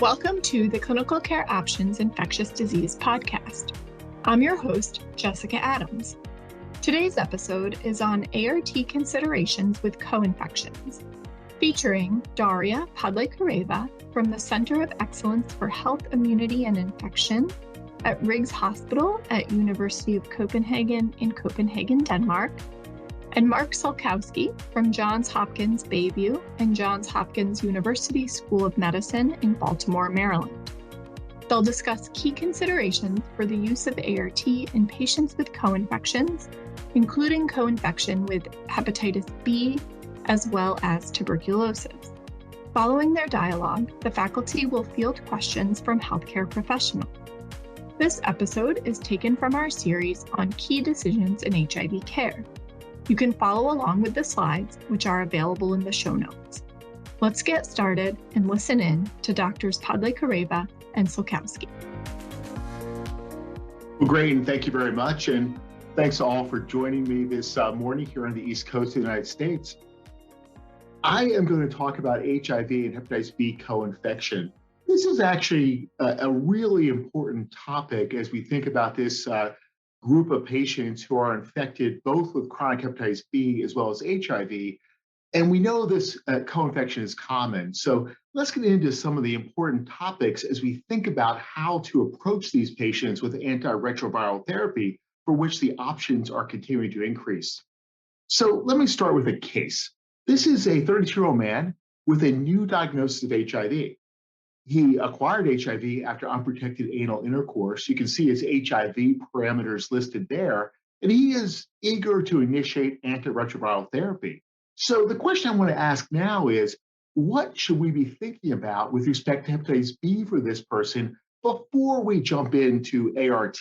Welcome to the Clinical Care Options Infectious Disease Podcast. I'm your host, Jessica Adams. Today's episode is on ART considerations with coinfections, featuring Daria Podlekareva from the Center of Excellence for Health, Immunity, and Infection at Rigs Hospital at University of Copenhagen in Copenhagen, Denmark, and Mark Sulkowski from Johns Hopkins Bayview and Johns Hopkins University School of Medicine in Baltimore, Maryland. They'll discuss key considerations for the use of ART in patients with co-infections, including co-infection with hepatitis B, as well as tuberculosis. Following their dialogue, the faculty will field questions from healthcare professionals. This episode is taken from our series on key decisions in HIV care. You can follow along with the slides, which are available in the show notes. Let's get started and listen in to Drs. Podlekareva and Sulkowski. Well, great, and thank you very much. And thanks all for joining me this morning here on the East Coast of the United States. I am going to talk about HIV and hepatitis B co-infection. This is actually a really important topic as we think about this group of patients who are infected both with chronic hepatitis B as well as HIV. And we know this co-infection is common. So let's get into some of the important topics as we think about how to approach these patients with antiretroviral therapy, for which the options are continuing to increase. So let me start with a case. This is a 32-year-old man with a new diagnosis of HIV. He acquired HIV after unprotected anal intercourse. You can see his HIV parameters listed there, and he is eager to initiate antiretroviral therapy. So the question I want to ask now is, what should we be thinking about with respect to hepatitis B for this person before we jump into ART?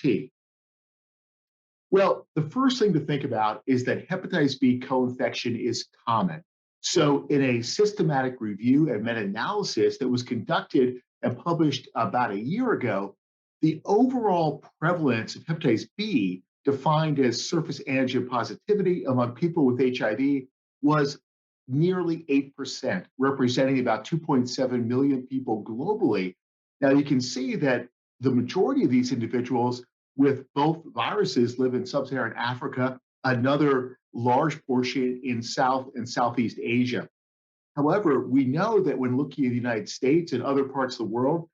Well, the first thing to think about is that hepatitis B co-infection is common. So in a systematic review and meta-analysis that was conducted and published about a year ago, the overall prevalence of hepatitis B, defined as surface antigen positivity among people with HIV, was nearly 8%, representing about 2.7 million people globally. Now you can see that the majority of these individuals with both viruses live in sub-Saharan Africa, another large portion in South and Southeast Asia. However, we know that when looking at the United States and other parts of the world,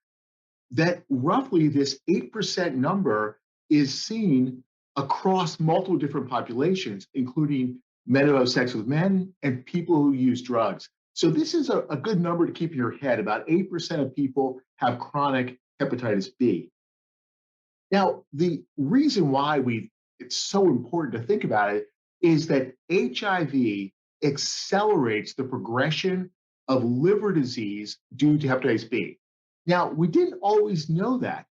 that roughly this 8% number is seen across multiple different populations, including men who have sex with men and people who use drugs. So this is a good number to keep in your head. About 8% of people have chronic hepatitis B. Now, the reason why it's so important to think about it is that HIV accelerates the progression of liver disease due to hepatitis B. Now, we didn't always know that.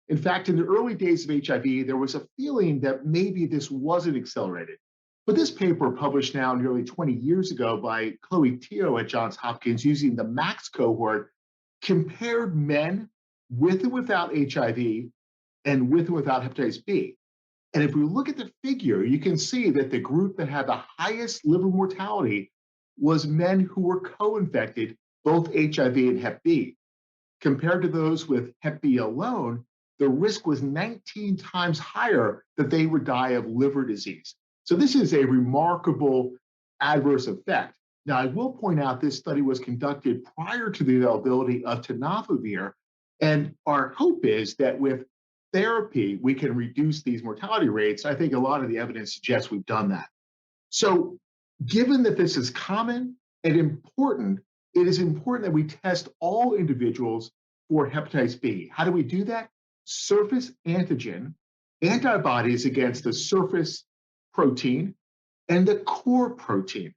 In fact, in the early days of HIV, there was a feeling that maybe this wasn't accelerated. But this paper, published now nearly 20 years ago by Chloe Teo at Johns Hopkins using the MAX cohort, compared men with and without HIV and with and without hepatitis B. And if we look at the figure, you can see that the group that had the highest liver mortality was men who were co-infected, both HIV and Hep B. Compared to those with Hep B alone, the risk was 19 times higher that they would die of liver disease. So this is a remarkable adverse effect. Now, I will point out this study was conducted prior to the availability of tenofovir, and our hope is that with therapy, we can reduce these mortality rates. I think a lot of the evidence suggests we've done that. So given that this is common and important, it is important that we test all individuals for hepatitis B. How do we do that? Surface antigen, antibodies against the surface protein and the core protein.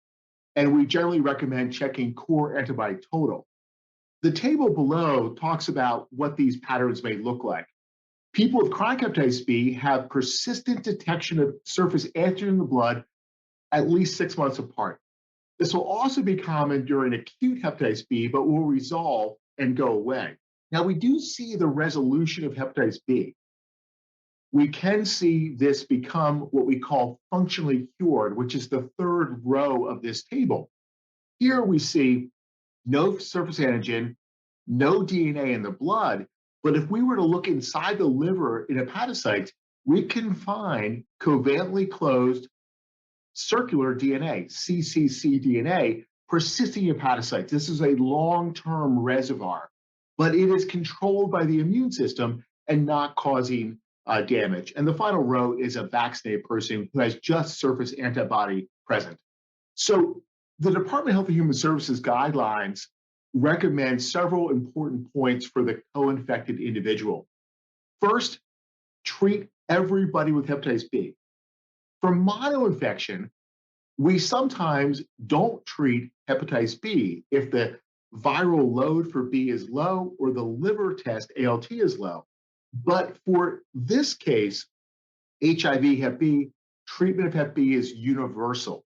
And we generally recommend checking core antibody total. The table below talks about what these patterns may look like. People with chronic hepatitis B have persistent detection of surface antigen in the blood at least 6 months apart. This will also be common during acute hepatitis B, but will resolve and go away. Now, we do see the resolution of hepatitis B. We can see this become what we call functionally cured, which is the third row of this table. Here we see no surface antigen, no DNA in the blood. But if we were to look inside the liver in hepatocytes, we can find covalently closed circular DNA, cccDNA, persisting in hepatocytes. This is a long-term reservoir, but it is controlled by the immune system and not causing damage. And the final row is a vaccinated person who has just surface antibody present. So the Department of Health and Human Services guidelines recommend several important points for the co-infected individual. First, treat everybody with hepatitis B. For monoinfection, we sometimes don't treat hepatitis B if the viral load for B is low or the liver test ALT is low. But for this case, HIV Hep B, treatment of Hep B is universal.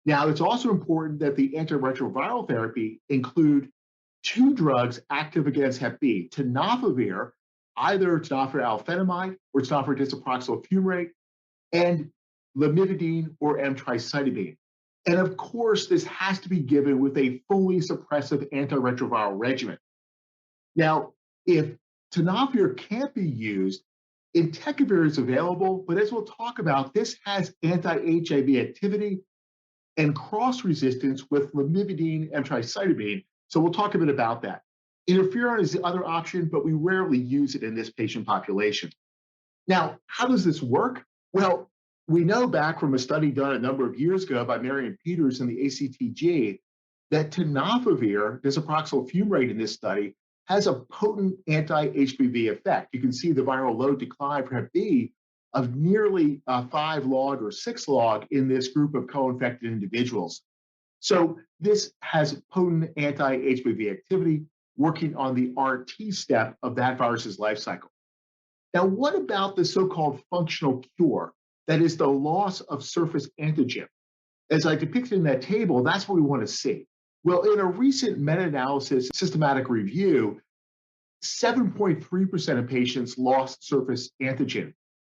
Now, it's also important that the antiretroviral therapy include 2 drugs active against Hep B, tenofovir, either tenofovir alafenamide or tenofovir disoproxil fumarate, and lamivudine or emtricitabine. And of course, this has to be given with a fully suppressive antiretroviral regimen. Now, if tenofovir can't be used, entecavir is available, but as we'll talk about, this has anti-HIV activity and cross-resistance with lamivudine and emtricitabine. So we'll talk a bit about that. Interferon is the other option, but we rarely use it in this patient population. Now, how does this work? Well, we know back from a study done a number of years ago by Marion Peters in the ACTG that tenofovir, disoproxil fumarate in this study, has a potent anti-HBV effect. You can see the viral load decline for Hep B of nearly 5 log or 6 log in this group of co-infected individuals. So this has potent anti-HBV activity working on the RT step of that virus's life cycle. Now, what about the so-called functional cure? That is the loss of surface antigen. As I depicted in that table, that's what we want to see. Well, in a recent meta-analysis systematic review, 7.3% of patients lost surface antigen.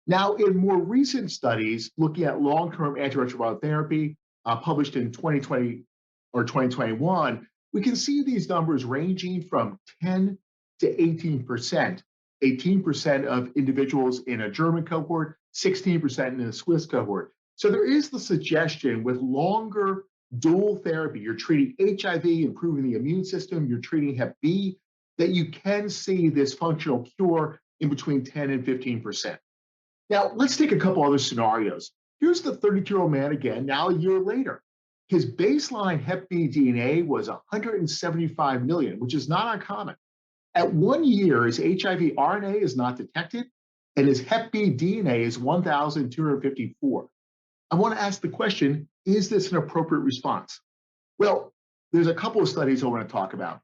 Now, in more recent studies looking at long-term antiretroviral therapy published in 2020 or 2021, we can see these numbers ranging from 10 to 18%. 18% of individuals in a German cohort, 16% in a Swiss cohort. So there is the suggestion with longer dual therapy, you're treating HIV, improving the immune system, you're treating Hep B, that you can see this functional cure in between 10 and 15%. Now, let's take a couple other scenarios. Here's the 32-year-old man again, now a year later. His baseline Hep B DNA was 175 million, which is not uncommon. At 1 year, his HIV RNA is not detected, and his Hep B DNA is 1,254. I want to ask the question, is this an appropriate response? Well, there's a couple of studies I want to talk about.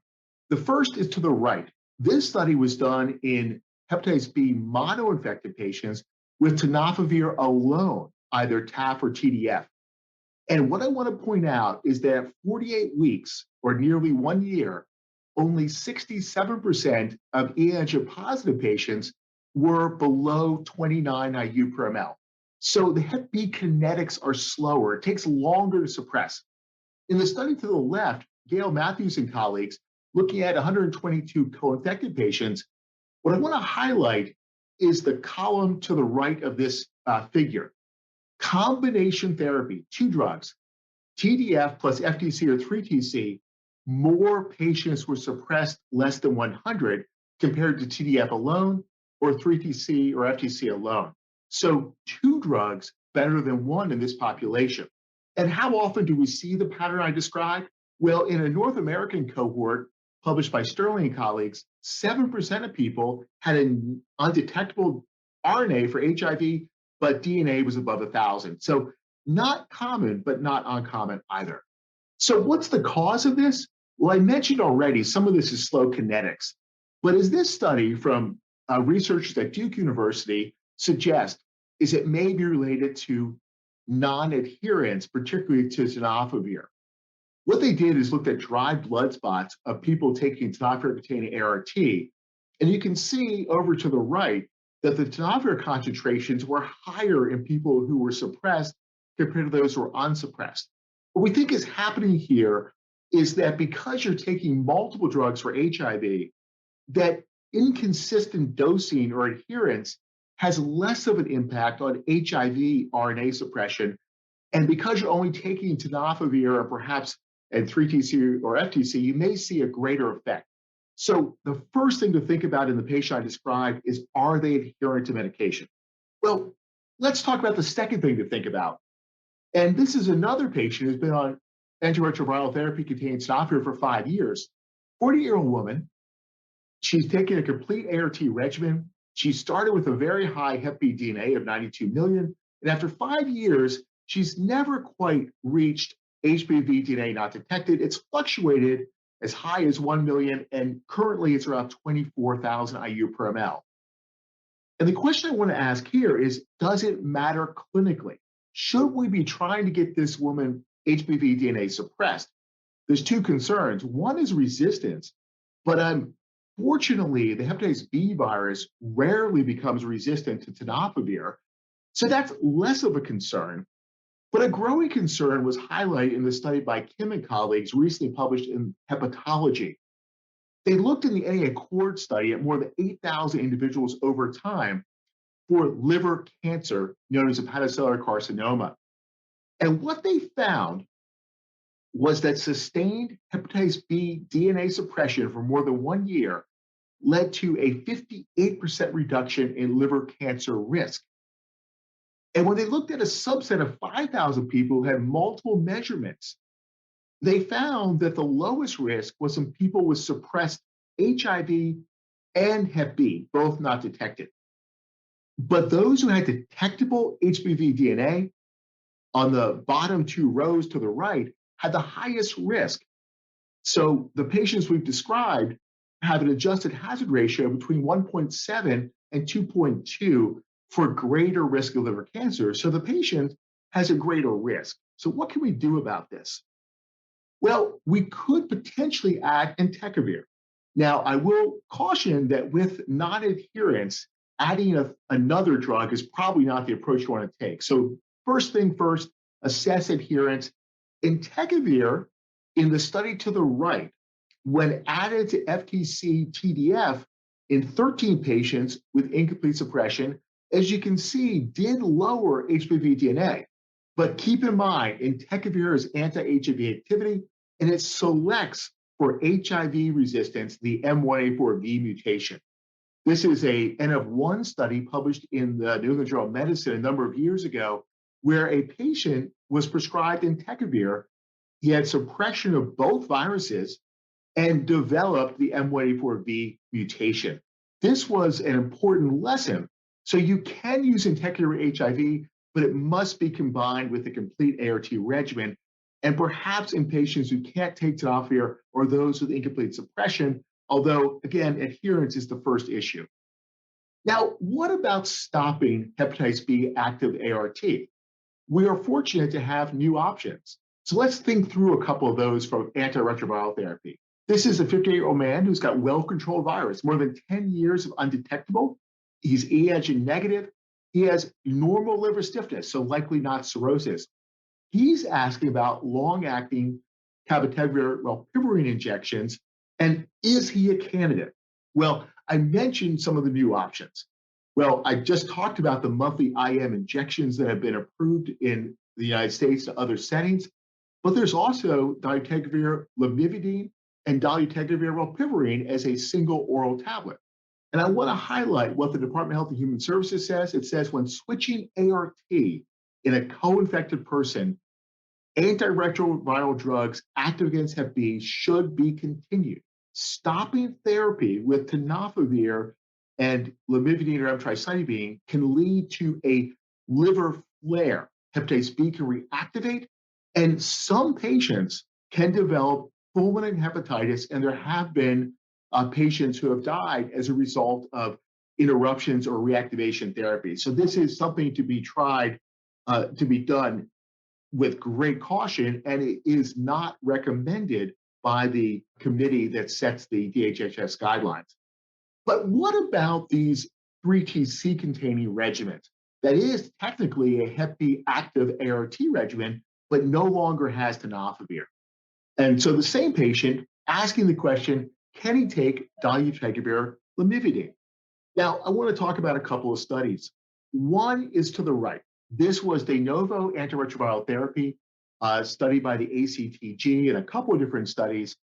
The first is to the right. This study was done in hepatitis B monoinfected patients with tenofovir alone, either TAF or TDF. And what I want to point out is that at 48 weeks, or nearly 1 year, only 67% of E antigen positive patients were below 29 IU per ml. So the Hep B kinetics are slower. It takes longer to suppress. In the study to the left, Gail Matthews and colleagues, looking at 122 co-infected patients, what I want to highlight is the column to the right of this figure. Combination therapy, 2 drugs, TDF plus FTC or 3TC, more patients were suppressed less than 100 compared to TDF alone or 3TC or FTC alone. So 2 drugs better than 1 in this population. And how often do we see the pattern I described? Well, in a North American cohort published by Sterling and colleagues, 7% of people had an undetectable RNA for HIV, but DNA was above 1,000. So not common, but not uncommon either. So what's the cause of this? Well, I mentioned already, some of this is slow kinetics. But as this study from researchers at Duke University suggests, is it may be related to non-adherence, particularly to tenofovir. What they did is looked at dry blood spots of people taking tenofovir-containing ART, and you can see over to the right that the tenofovir concentrations were higher in people who were suppressed compared to those who were unsuppressed. What we think is happening here is that because you're taking multiple drugs for HIV, that inconsistent dosing or adherence has less of an impact on HIV RNA suppression. And because you're only taking tenofovir or perhaps and 3-TC or FTC, you may see a greater effect. So the first thing to think about in the patient I described is, are they adherent to medication? Well, let's talk about the second thing to think about. And this is another patient who's been on antiretroviral therapy containing tenofovir for 5 years. 40-year-old woman. She's taken a complete ART regimen. She started with a very high Hep B DNA of 92 million. And after 5 years, she's never quite reached HBV DNA not detected. It's fluctuated as high as 1 million, and currently it's around 24,000 IU per ml. And the question I want to ask here is, does it matter clinically? Should we be trying to get this woman HBV DNA suppressed? There's two concerns. One is resistance, but unfortunately, the hepatitis B virus rarely becomes resistant to tenofovir, so that's less of a concern. But a growing concern was highlighted in the study by Kim and colleagues recently published in Hepatology. They looked in the NA-ACCORD study at more than 8,000 individuals over time for liver cancer known as hepatocellular carcinoma. And what they found was that sustained hepatitis B DNA suppression for more than 1 year led to a 58% reduction in liver cancer risk. And when they looked at a subset of 5,000 people who had multiple measurements, they found that the lowest risk was in people with suppressed HIV and Hep B, both not detected. But those who had detectable HBV DNA on the bottom two rows to the right had the highest risk. So the patients we've described have an adjusted hazard ratio between 1.7 and 2.2 for greater risk of liver cancer. So the patient has a greater risk. So what can we do about this? Well, we could potentially add entecavir. Now, I will caution that with non-adherence, adding another drug is probably not the approach you want to take. So first thing first, assess adherence. Entecavir, in the study to the right, when added to FTC TDF in 13 patients with incomplete suppression, as you can see, did lower HBV DNA. But keep in mind, entecavir is anti-HIV activity, and it selects for HIV resistance, the M1A4V mutation. This is a N of 1 study published in the New England Journal of Medicine a number of years ago, where a patient was prescribed entecavir. He had suppression of both viruses and developed the M1A4V mutation. This was an important lesson. So you can use entecavir HIV, but it must be combined with a complete ART regimen, and perhaps in patients who can't take tenofovir or those with incomplete suppression, although, again, adherence is the first issue. Now, what about stopping hepatitis B active ART? We are fortunate to have new options. So let's think through a couple of those from antiretroviral therapy. This is a 58-year-old man who's got well-controlled virus, more than 10 years of undetectable. He's E antigen negative. He has normal liver stiffness, so likely not cirrhosis. He's asking about long-acting cabotegravir rilpivirine injections, and is he a candidate? Well, I mentioned some of the new options. Well, I just talked about the monthly IM injections that have been approved in the United States to other settings, but there's also dolutegravir, lamivudine, and dolutegravir rilpivirine as a single oral tablet. And I want to highlight what the Department of Health and Human Services says. It says when switching ART in a co-infected person, antiretroviral drugs active against Hep B should be continued. Stopping therapy with tenofovir and lamivudine or emtricitabine can lead to a liver flare. Hepatitis B can reactivate, and some patients can develop fulminant hepatitis, and there have been patients who have died as a result of interruptions or reactivation therapy. So this is something to be tried, to be done with great caution, and it is not recommended by the committee that sets the DHHS guidelines. But what about these 3-TC containing regimens? That is technically a Hep B active ART regimen, but no longer has tenofovir. And so the same patient asking the question, can he take dolutegravir lamivudine? Now, I want to talk about a couple of studies. One is to the right. This was de novo antiretroviral therapy studied by the ACTG in a couple of different studies.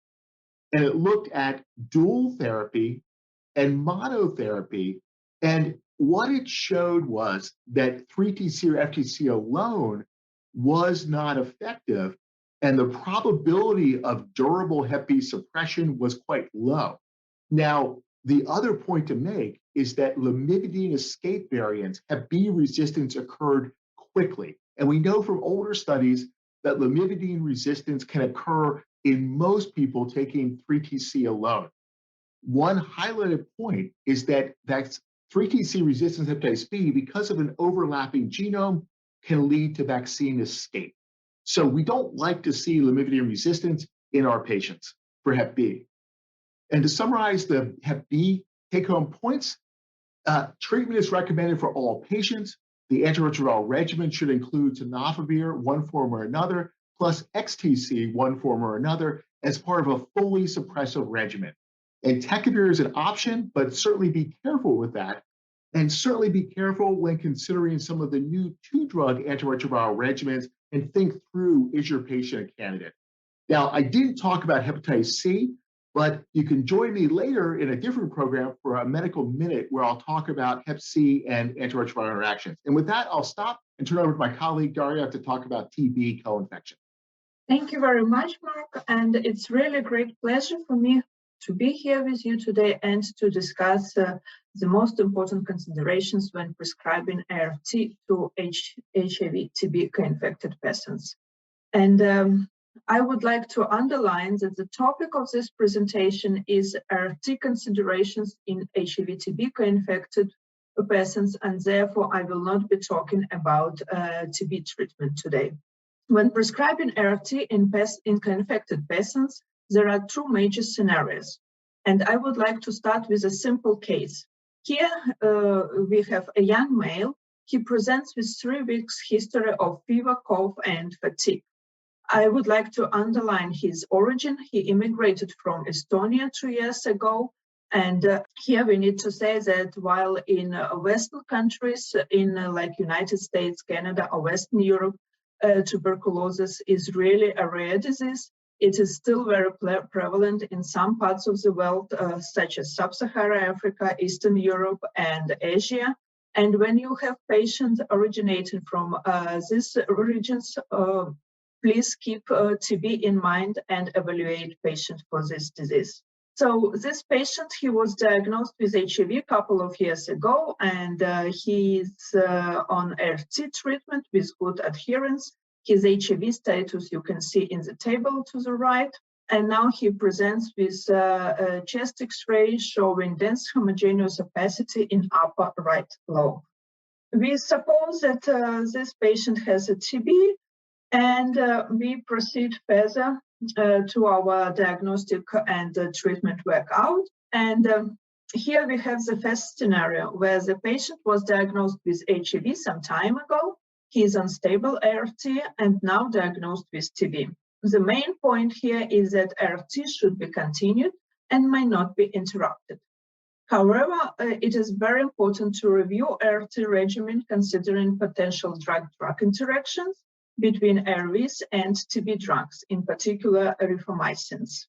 And it looked at dual therapy and monotherapy. And what it showed was that 3TC or FTC alone was not effective. And the probability of durable Hep B suppression was quite low. Now, the other point to make is that lamivudine escape variants, Hep B resistance occurred quickly. And we know from older studies that lamivudine resistance can occur in most people taking 3TC alone. One highlighted point is that 3TC resistance hepatitis B, because of an overlapping genome, can lead to vaccine escape. So we don't like to see lamivudine resistance in our patients for Hep B. And to summarize the Hep B take-home points, treatment is recommended for all patients. The antiretroviral regimen should include tenofovir, one form or another, plus XTC, one form or another, as part of a fully suppressive regimen. Entecavir is an option, but certainly be careful with that. And certainly be careful when considering some of the new two-drug antiretroviral regimens and think through, is your patient a candidate? Now, I didn't talk about hepatitis C, but you can join me later in a different program for a medical minute where I'll talk about Hep C and antiretroviral interactions. And with that, I'll stop and turn over to my colleague, Daria, to talk about TB co-infection. Thank you very much, Mark. And it's really a great pleasure for me to be here with you today and to discuss the most important considerations when prescribing ART to HIV TB co-infected patients. And I would like to underline that the topic of this presentation is ART considerations in HIV TB co-infected patients, and therefore I will not be talking about TB treatment today. When prescribing ART in co-infected patients, there are two major scenarios, and I would like to start with a simple case. Here we have a young male. He presents with 3 weeks history of fever, cough, and fatigue. I would like to underline his origin. He immigrated from Estonia 2 years ago. And here we need to say that while in Western countries, in like United States, Canada, or Western Europe, tuberculosis is really a rare disease, it is still very prevalent in some parts of the world, such as Sub-Saharan Africa, Eastern Europe, and Asia. And when you have patients originating from these regions, please keep TB in mind and evaluate patients for this disease. So this patient, he was diagnosed with HIV a couple of years ago, and he's on ART treatment with good adherence. His HIV status you can see in the table to the right. And now he presents with a chest X-ray showing dense homogeneous opacity in upper right lobe. We suppose that this patient has a TB, and we proceed further to our diagnostic and treatment workout. And here we have the first scenario where the patient was diagnosed with HIV some time ago. He is on stable ART and now diagnosed with TB. The main point here is that ART should be continued and may not be interrupted. However, it is very important to review ART regimen considering potential drug-drug interactions between ARVs and TB drugs, in particular rifamycins.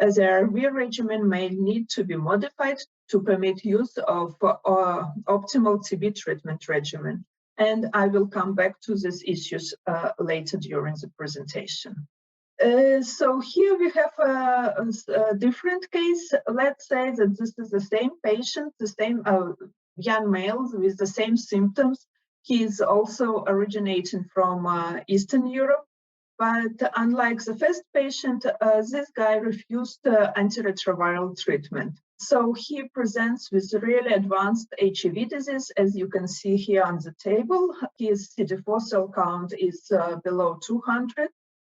The ARV regimen may need to be modified to permit use of optimal TB treatment regimen. And I will come back to these issues later during the presentation. So here we have a different case. Let's say that this is the same patient, the same young male with the same symptoms. He is also originating from Eastern Europe, but unlike the first patient, this guy refused antiretroviral treatment. So he presents with really advanced HIV disease, as you can see here on the table. His CD4 cell count is below 200.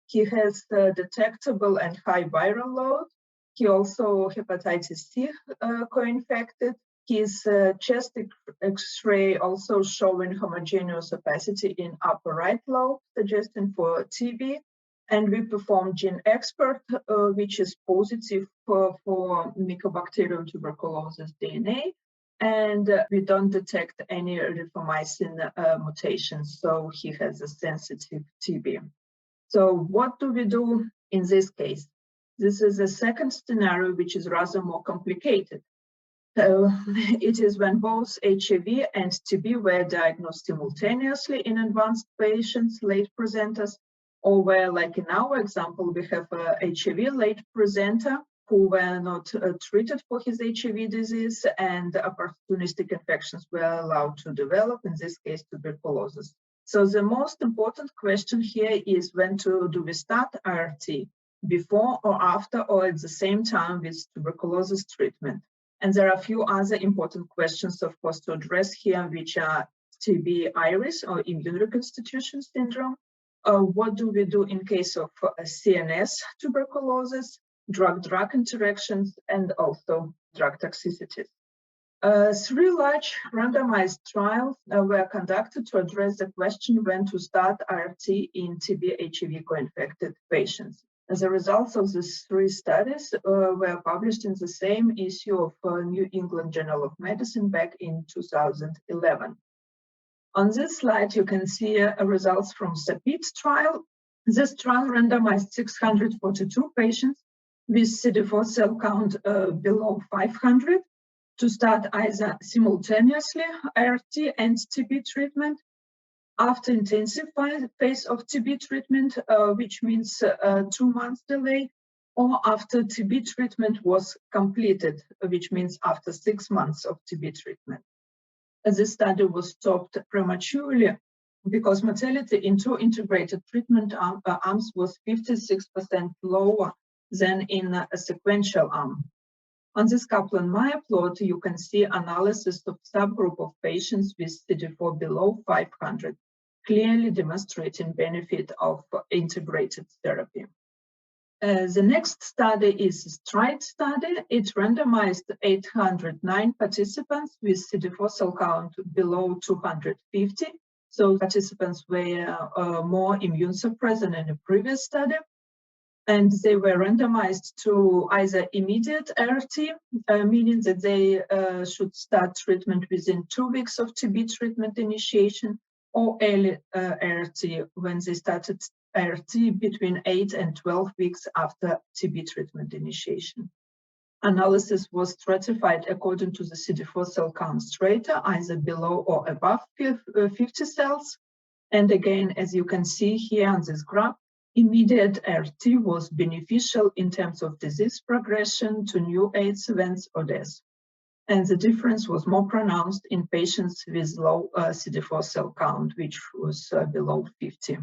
He has detectable and high viral load. He also hepatitis C co-infected. His chest X-ray also showing homogeneous opacity in upper right lobe, suggesting for TB. And we perform gene expert, which is positive for Mycobacterium tuberculosis DNA. And we don't detect any rifamycin mutations, so he has a sensitive TB. So what do we do in this case? This is a second scenario, which is rather more complicated. It is when both HIV and TB were diagnosed simultaneously in advanced patients, late presenters, or where, like in our example, we have a HIV late presenter who were not treated for his HIV disease, and opportunistic infections were allowed to develop, in this case, tuberculosis. So the most important question here is when do we start ART, before or after or at the same time with tuberculosis treatment? And there are a few other important questions, of course, to address here, which are TB iris or immune reconstitution syndrome. What do we do in case of CNS tuberculosis, drug-drug interactions, and also drug toxicities? 3 large randomized trials were conducted to address the question when to start ART in TB-HIV co-infected patients. As a result of these 3 studies were published in the same issue of New England Journal of Medicine back in 2011. On this slide, you can see results from SAPIT trial. This trial randomized 642 patients with CD4 cell count below 500 to start either simultaneously ART and TB treatment, after intensive phase of TB treatment, which means 2 months delay, or after TB treatment was completed, which means after 6 months of TB treatment. This study was stopped prematurely because mortality in 2 integrated treatment arms was 56% lower than in a sequential arm. On this Kaplan-Meier plot, you can see analysis of subgroup of patients with CD4 below 500, clearly demonstrating benefit of integrated therapy. The next study is a STRIDE study. It randomized 809 participants with CD4 cell count below 250. So participants were more immune suppressed than in the previous study. And they were randomized to either immediate ART, meaning that they should start treatment within 2 weeks of TB treatment initiation, or early ART when they started ART between 8 and 12 weeks after TB treatment initiation. Analysis was stratified according to the CD4 cell count strata, either below or above 50 cells. And again, as you can see here on this graph, immediate ART was beneficial in terms of disease progression to new AIDS events or death. And the difference was more pronounced in patients with low CD4 cell count, which was below 50.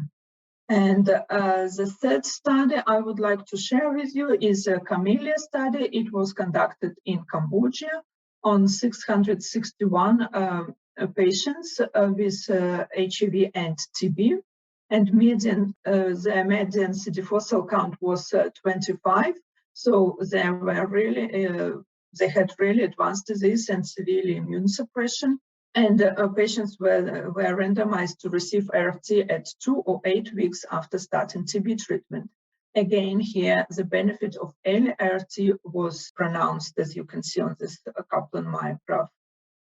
And the third study I would like to share with you is a Camellia study. It was conducted in Cambodia on 661 patients with HIV and TB. And the median CD4 cell count was 25. So they were really they had really advanced disease and severely immune suppression. And patients were randomized to receive ART at 2 or 8 weeks after starting TB treatment. Again, here, the benefit of early ART was pronounced, as you can see on this Kaplan-Meier graph.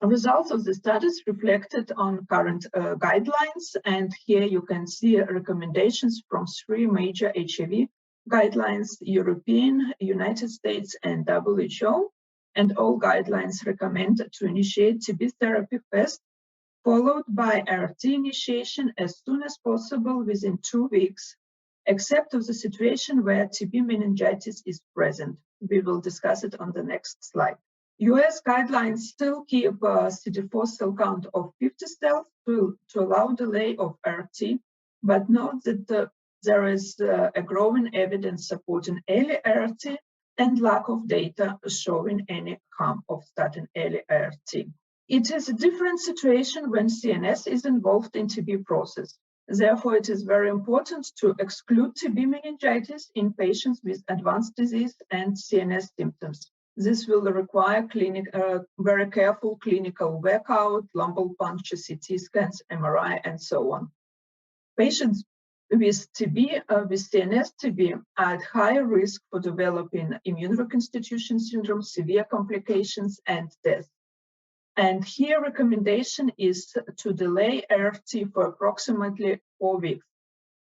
The results of the studies reflected on current guidelines, and here you can see recommendations from 3 major HIV guidelines: European, United States, and WHO. And all guidelines recommend to initiate TB therapy first, followed by ART initiation as soon as possible within 2 weeks, except of the situation where TB meningitis is present. We will discuss it on the next slide. US guidelines still keep CD4 cell count of 50 cells to allow delay of ART, but note that there is a growing evidence supporting early ART and lack of data showing any harm of starting early ART. It is a different situation when CNS is involved in TB process. Therefore, it is very important to exclude TB meningitis in patients with advanced disease and CNS symptoms. This will require very careful clinical workup, lumbar puncture, CT scans, MRI, and so on. Patients with TB, with CNS TB, are at higher risk for developing immune reconstitution syndrome, severe complications, and death. And here recommendation is to delay ART for approximately 4 weeks.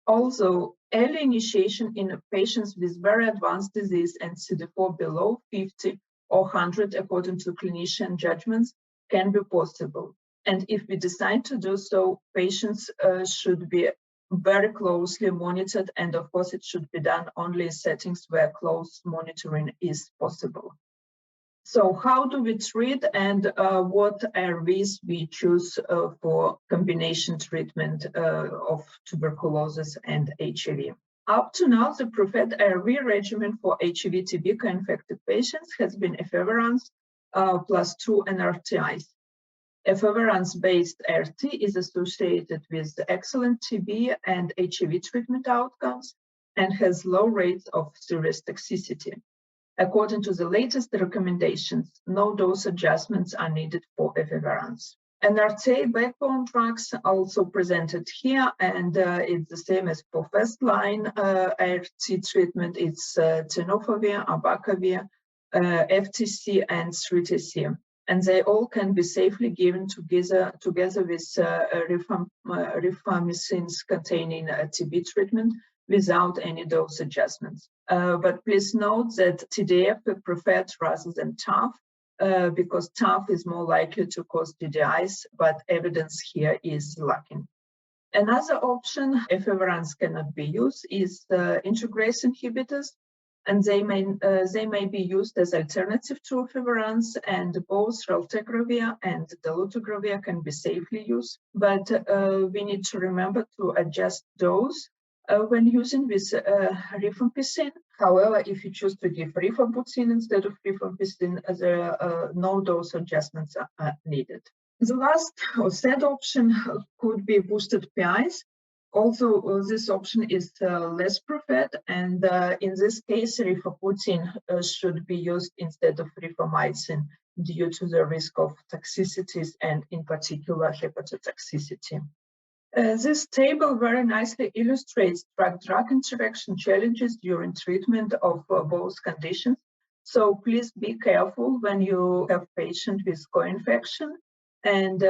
Also, early initiation in patients with very advanced disease and CD4 below 50 or 100 according to clinician judgments can be possible. And if we decide to do so, patients should be very closely monitored, and of course it should be done only in settings where close monitoring is possible. So how do we treat, and what ARVs we choose for combination treatment of tuberculosis and HIV? Up to now, the preferred ARV regimen for HIV TB co-infected patients has been efavirenz plus 2 NRTIs. Efavirenz-based ART is associated with excellent TB and HIV treatment outcomes and has low rates of serious toxicity. According to the latest recommendations, no dose adjustments are needed for efavirenz. NRTA backbone drugs also presented here, and it's the same as for first-line ART treatment. It's tenofovir, abacavir, FTC, and 3TC. And they all can be safely given together with rifamycins containing TB treatment without any dose adjustments. But please note that TDF is preferred rather than TAF because TAF is more likely to cause DDIs, but evidence here is lacking. Another option efavirenz cannot be used is integrase inhibitors, and they may be used as alternative to efavirenz, and both raltegravir and dolutegravir can be safely used, but we need to remember to adjust dose when using with rifampicin. However, if you choose to give rifampicin instead of rifampicin, there are no dose adjustments are needed. The last or third option could be boosted PIs. Also, this option is less preferred, and in this case, rifampicin should be used instead of rifamycin due to the risk of toxicities and, in particular, hepatotoxicity. This table very nicely illustrates drug-drug interaction challenges during treatment of both conditions. So please be careful when you have patient with co-infection, and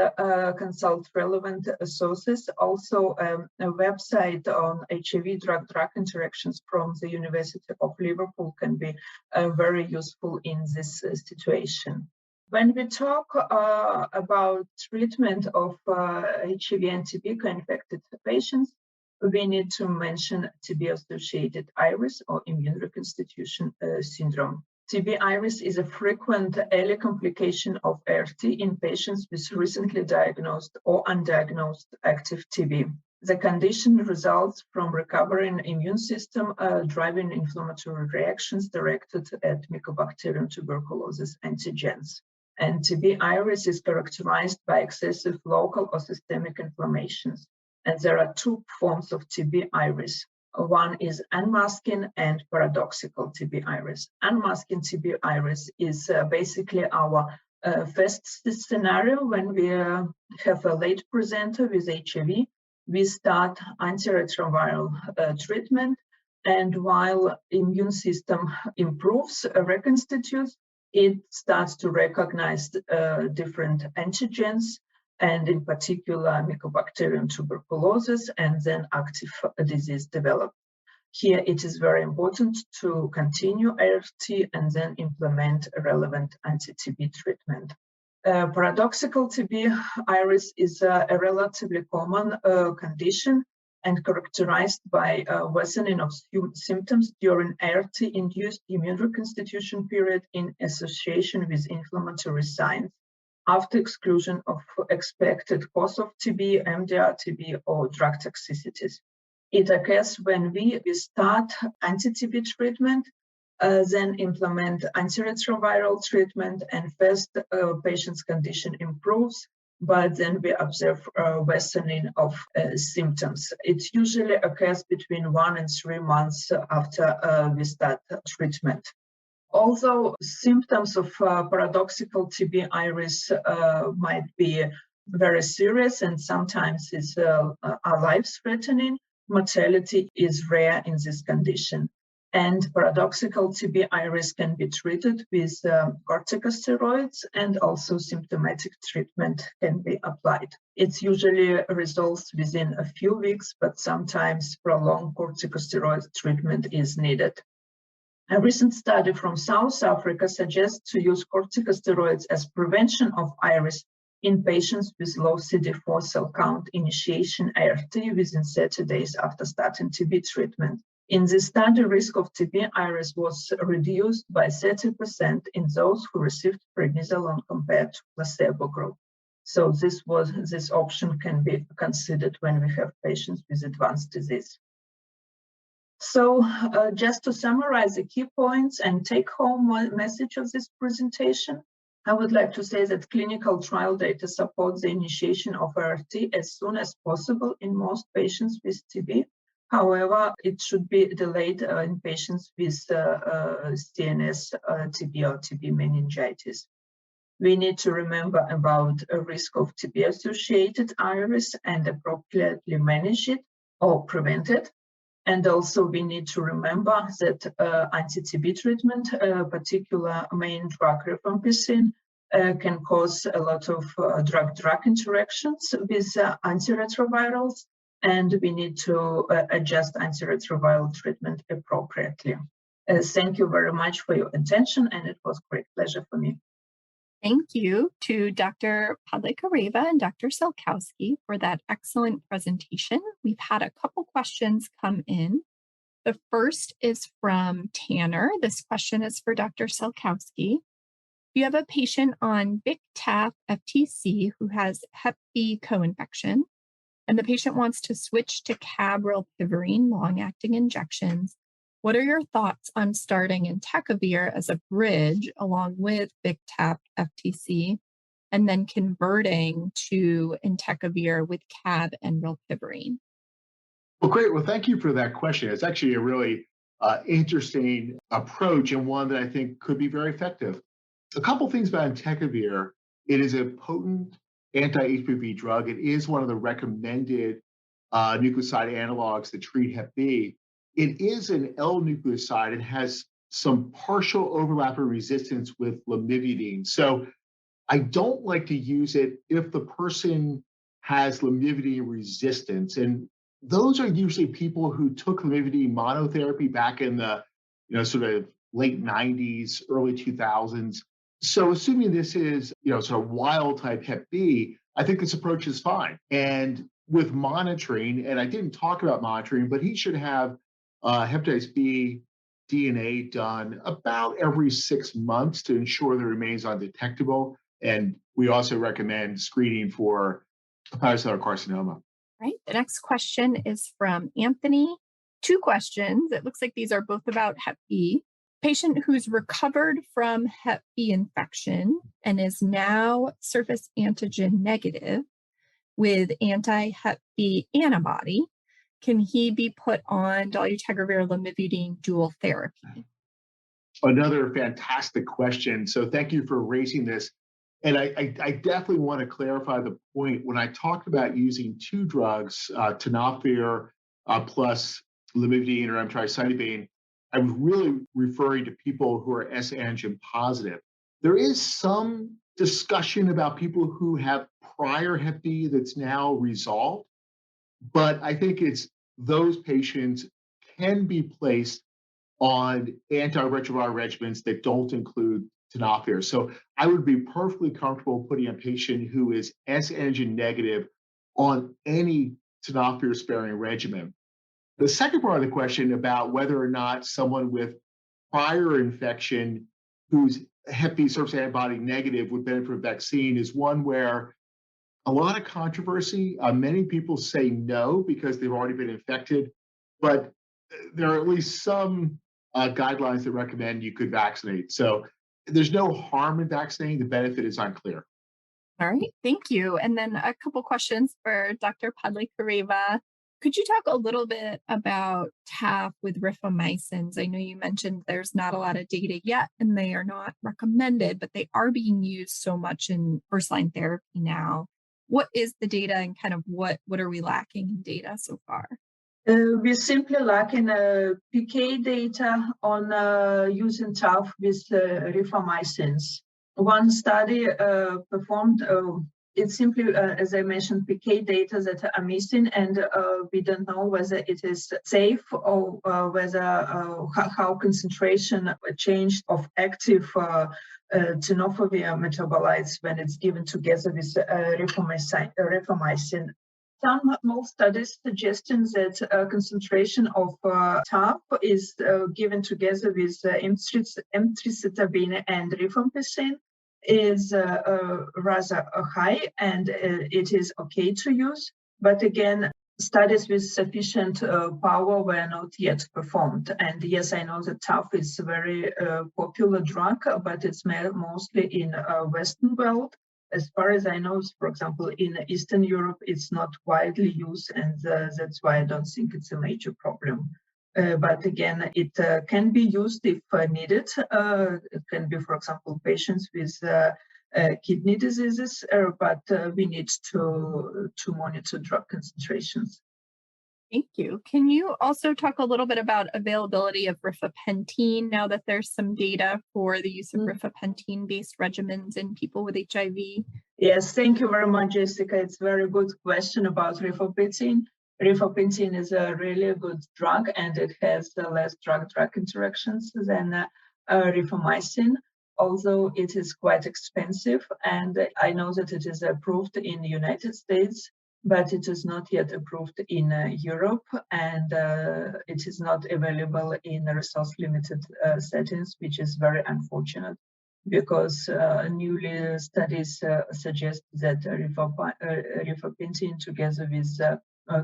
consult relevant sources. Also, a website on HIV drug-drug interactions from the University of Liverpool can be very useful in this situation. When we talk about treatment of HIV and TB co-infected patients, we need to mention TB-associated IRIS or immune reconstitution syndrome. TB IRIS is a frequent early complication of ART in patients with recently diagnosed or undiagnosed active TB. The condition results from recovering immune system driving inflammatory reactions directed at Mycobacterium tuberculosis antigens. And TB IRIS is characterized by excessive local or systemic inflammations. And there are two forms of TB IRIS. One is unmasking and paradoxical TB IRIS. Unmasking TB IRIS is basically our first scenario when we have a late presenter with HIV. We start antiretroviral treatment, and while immune system improves, reconstitutes, it starts to recognize different antigens, and in particular Mycobacterium tuberculosis, and then active disease develops. Here it is very important to continue ART and then implement a relevant anti-TB treatment. Paradoxical TB IRIS is a relatively common condition and characterized by worsening of symptoms during ART-induced immune reconstitution period in association with inflammatory signs after exclusion of expected cause of TB, MDR TB, or drug toxicities. It occurs when we start anti-TB treatment, then implement antiretroviral treatment, and first patient's condition improves, but then we observe worsening of symptoms. It usually occurs between 1 and 3 months after we start treatment. Although symptoms of paradoxical TB IRIS might be very serious and sometimes are life-threatening, mortality is rare in this condition. And paradoxical TB iris can be treated with corticosteroids, and also symptomatic treatment can be applied. It usually resolves within a few weeks, but sometimes prolonged corticosteroid treatment is needed. A recent study from South Africa suggests to use corticosteroids as prevention of iris in patients with low CD4 cell count initiation ART within 30 days after starting TB treatment. In this study, risk of TB iris was reduced by 30% in those who received prednisolone compared to placebo group. So this option can be considered when we have patients with advanced disease. So just to summarize the key points and take-home message of this presentation, I would like to say that clinical trial data supports the initiation of ART as soon as possible in most patients with TB. However, it should be delayed in patients with CNS TB or TB meningitis. We need to remember about a risk of TB-associated iris and appropriately manage it or prevent it. And also we need to remember that anti-TB treatment, particular main drug rifampicin, can cause a lot of drug-drug interactions with antiretrovirals, and we need to adjust antiretroviral treatment appropriately. Thank you very much for your attention, and it was a great pleasure for me. Thank you to Dr. Podlekareva and Dr. Sulkowski for that excellent presentation. We've had a couple questions come in. The first is from Tanner. This question is for Dr. Sulkowski. You have a patient on BIC/TAF FTC who has Hep B coinfection, and the patient wants to switch to rilpivirine long-acting injections. What are your thoughts on starting entecavir as a bridge along with BIC/TAF FTC, and then converting to entecavir with CAB and rilpivirine? Well, great. Well, thank you for that question. It's actually a really interesting approach, and one that I think could be very effective. A couple things about entecavir. It is a potent anti-HBV drug. It is one of the recommended nucleoside analogs that treat Hep B. It is an L nucleoside and has some partial overlap and resistance with lamivudine. So I don't like to use it if the person has lamivudine resistance. And those are usually people who took lamivudine monotherapy back in the sort of late 90s, early 2000s. So assuming this is sort of wild type Hep B, I think this approach is fine. And with monitoring, and I didn't talk about monitoring, but he should have hepatitis B DNA done about every 6 months to ensure that it remains undetectable. And we also recommend screening for hepatocellular carcinoma. Right. The next question is from Anthony. 2 questions. It looks like these are both about Hep B. Patient who's recovered from Hep B infection and is now surface antigen negative with anti-Hep B antibody. Can he be put on dolutegravir lamivudine dual therapy? Another fantastic question. So thank you for raising this. And I definitely want to clarify the point. When I talked about using 2 drugs, tenofovir plus lamivudine or emtricitabine, I was really referring to people who are S antigen positive. There is some discussion about people who have prior Hep B that's now resolved, but I think it's those patients can be placed on antiretroviral regimens that don't include tenofovir. So I would be perfectly comfortable putting a patient who is S antigen negative on any tenofovir sparing regimen. The second part of the question about whether or not someone with prior infection who's Hep B surface antibody negative would benefit from vaccine is one where a lot of controversy. Many people say no because they've already been infected, but there are at least some guidelines that recommend you could vaccinate. So there's no harm in vaccinating. The benefit is unclear. All right, thank you. And then a couple questions for Dr. Podlekareva. Could you talk a little bit about TAF with rifamycins? I know you mentioned there's not a lot of data yet and they are not recommended, but they are being used so much in first-line therapy now. What is the data and kind of what are we lacking in data so far? We simply lacking PK data on using TAF with rifamycins. One study performed, it's simply, as I mentioned, PK data that are missing, and we don't know whether it is safe or whether how concentration changed of active tenofovir metabolites when it's given together with rifamycin. Some more studies suggesting that concentration of TAF is given together with entecavir and rifampicin is rather high, and it is okay to use. But again, studies with sufficient power were not yet performed. And yes, I know that TAF is a very popular drug, but it's mostly in Western world. As far as I know, for example, in Eastern Europe, it's not widely used, and that's why I don't think it's a major problem. But again, it can be used if needed. It can be, for example, patients with kidney diseases, but we need to monitor drug concentrations. Thank you. Can you also talk a little bit about availability of rifapentine now that there's some data for the use of rifapentine-based regimens in people with HIV? Yes, thank you very much, Jessica. It's a very good question about rifapentine. Rifapentine is a really good drug, and it has less drug-drug interactions than rifamycin, although it is quite expensive. And I know that it is approved in the United States, but it is not yet approved in Europe, and it is not available in resource-limited settings, which is very unfortunate, because newly studies suggest that rifapentine together with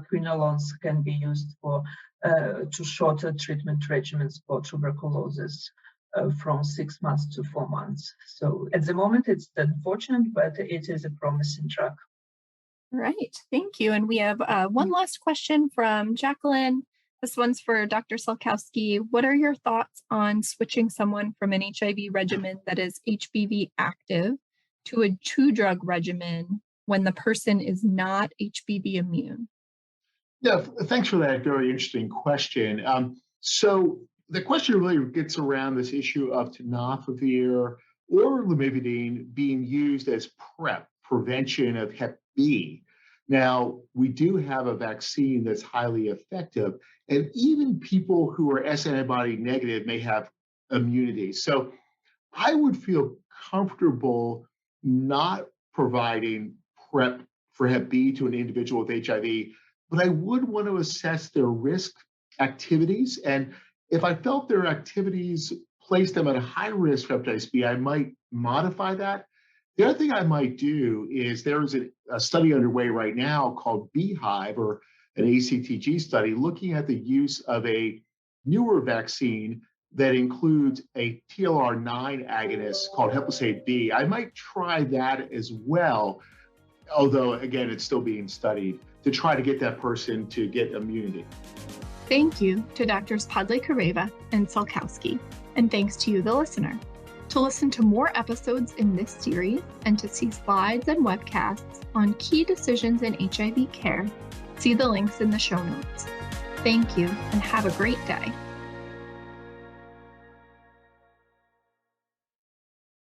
quinolones can be used for to shorter treatment regimens for tuberculosis from 6 months to 4 months. So at the moment, it's unfortunate, but it is a promising drug. Right, thank you. And we have one last question from Jacqueline. This one's for Dr. Sulkowski. What are your thoughts on switching someone from an HIV regimen that is HBV active to a 2-drug regimen when the person is not HBV immune? Yeah, thanks for that very interesting question. So the question really gets around this issue of tenofovir or lamivudine being used as prevention of Hep B. Now, we do have a vaccine that's highly effective, and even people who are S antibody negative may have immunity. So I would feel comfortable not providing PrEP for Hep B to an individual with HIV, but I would want to assess their risk activities. And if I felt their activities placed them at a high risk for hepatitis B, I might modify that. The other thing I might do is there is a study underway right now called Beehive, or an ACTG study, looking at the use of a newer vaccine that includes a TLR9 agonist called Heplicate B. I might try that as well, although, again, it's still being studied, to try to get that person to get immunity. Thank you to Drs. Podlekareva and Sulkowski, and thanks to you, the listener. To listen to more episodes in this series and to see slides and webcasts on key decisions in HIV care, see the links in the show notes. Thank you and have a great day.